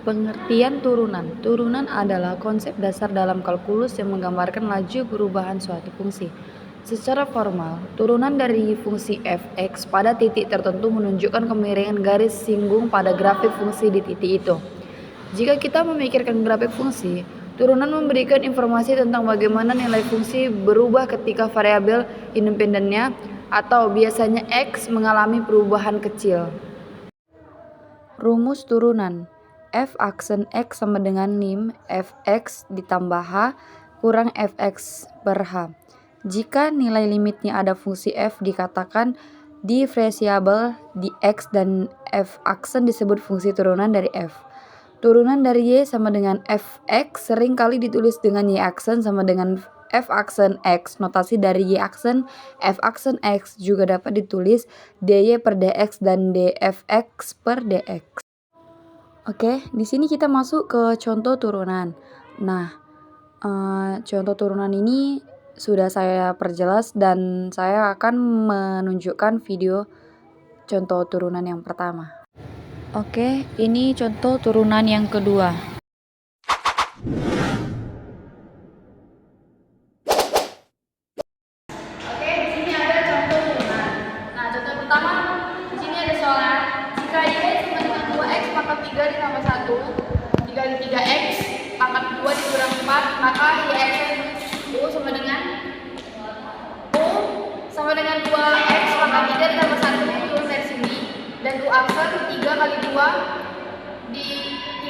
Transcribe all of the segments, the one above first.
Pengertian turunan. Turunan adalah konsep dasar dalam kalkulus yang menggambarkan laju perubahan suatu fungsi. Secara formal, turunan dari fungsi f(x) pada titik tertentu menunjukkan kemiringan garis singgung pada grafik fungsi di titik itu. Jika kita memikirkan grafik fungsi, turunan memberikan informasi tentang bagaimana nilai fungsi berubah ketika variabel independennya atau biasanya x mengalami perubahan kecil. Rumus turunan. F aksen x sama dengan lim fx ditambah h kurang fx per h. Jika nilai limitnya ada fungsi f dikatakan diferensiabel di x dan f aksen disebut fungsi turunan dari f. Turunan dari y sama dengan fx sering kali ditulis dengan y aksen sama dengan f aksen x. Notasi dari y aksen f aksen x juga dapat ditulis dy per dx dan dfx per dx. Oke, di sini kita masuk ke contoh turunan. Nah, contoh turunan ini sudah saya perjelas dan saya akan menunjukkan video contoh turunan yang pertama. Oke, ini contoh turunan yang kedua. Oke, di sini ada contoh turunan. Nah, contoh pertama, di sini ada soal jika y sama dengan 2x pangkat 3 ditambah 1 dikali 3x pangkat 2 dikurang 4, maka y u sama dengan 2x pangkat 3 ditambah 1 turun dari sini, dan u aksen 3 kali 2 di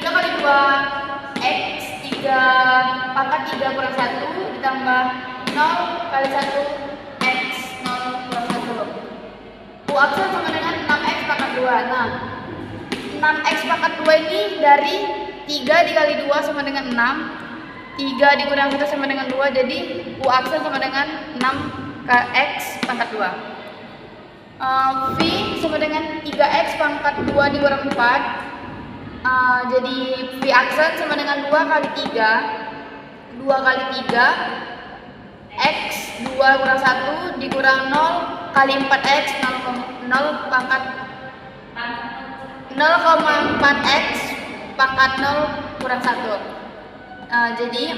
3 kali 2 x 3 pangkat 3 kurang 1 ditambah 0 kali 1 x 0 kurang 1. U aksen sama dengan 6x pangkat 2. Nah, 6x pangkat 2 ini dari 3 dikali 2 sama dengan 6, 3 dikurang 1 sama dengan 2, jadi u aksen sama dengan 6x pangkat 2. V sama dengan 3x pangkat 2 dikurang 4, jadi V aksen sama dengan 2 kali 3, 2 kali 3 x 2 kurang 1 dikurang 0 kali 4x 0 pangkat 0,4x pangkat 0 kurang 1. Jadi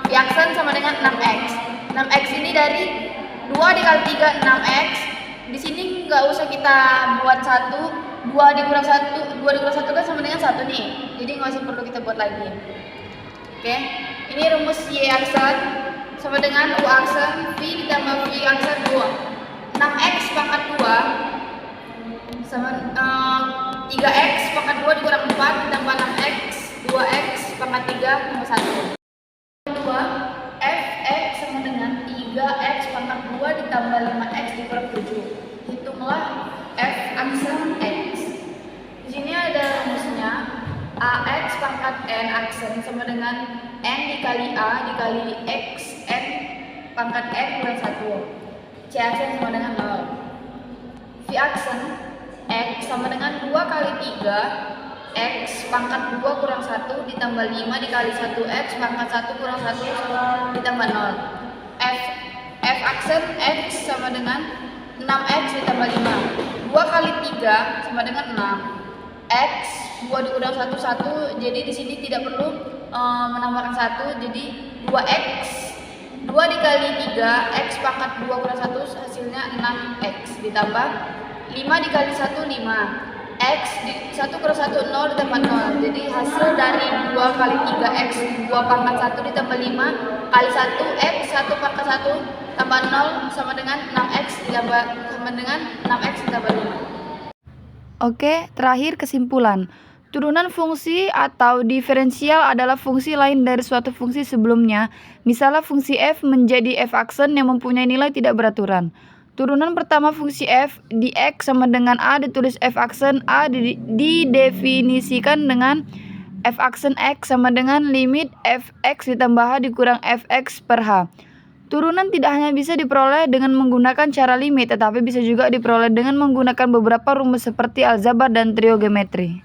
V aksen sama dengan 6x. 6x ini dari 2 dikali 3 6x. Di sini nggak usah kita buat 1, 2 dikurang 1 kan sama dengan 1 nih. Jadi nggak usah perlu kita buat lagi. Oke, ini rumus y aksen sama dengan u aksen v ditambah v aksen 2. 6x pangkat 2 sama 3x pangkat 2 dikurang 4 ditambah 6x 2x pangkat 3 tambah 1. 2 fx sama dengan 3x pangkat 2 ditambah 5x dikurang 7. Hitunglah f aksen x. Di sini ada rumusnya ax pangkat n aksen sama dengan n dikali a dikali x n pangkat n kurang 1. C aksen sama dengan 0. V aksen x sama dengan 2 kali 3 x pangkat 2 kurang 1 ditambah 5 dikali 1x pangkat 1 kurang 1 ditambah 0. F aksen x sama dengan 6x ditambah 5. 2 kali 3 sama dengan 6. X 2 dikurang 1 1, jadi di sini tidak perlu menambahkan 1, jadi 2x 2 dikali 3 x pangkat 2 kurang 1 hasilnya 6x ditambah 5 dikali 1 5 x 1 kurang 1 0 ditambah 0, jadi hasil dari 2 kali 3x 2 pangkat 1 ditambah 5 kali 1 x 1 pangkat 1 tambah 0 sama dengan 6x ditambah 5. Oke, terakhir kesimpulan. Turunan fungsi atau diferensial adalah fungsi lain dari suatu fungsi sebelumnya. Misalnya fungsi f menjadi f aksen yang mempunyai nilai tidak beraturan. Turunan pertama fungsi f di x sama dengan a ditulis f aksen a didefinisikan dengan f aksen x sama dengan limit fx ditambah h dikurang fx per h. Turunan tidak hanya bisa diperoleh dengan menggunakan cara limit, tetapi bisa juga diperoleh dengan menggunakan beberapa rumus seperti aljabar dan triogeometri.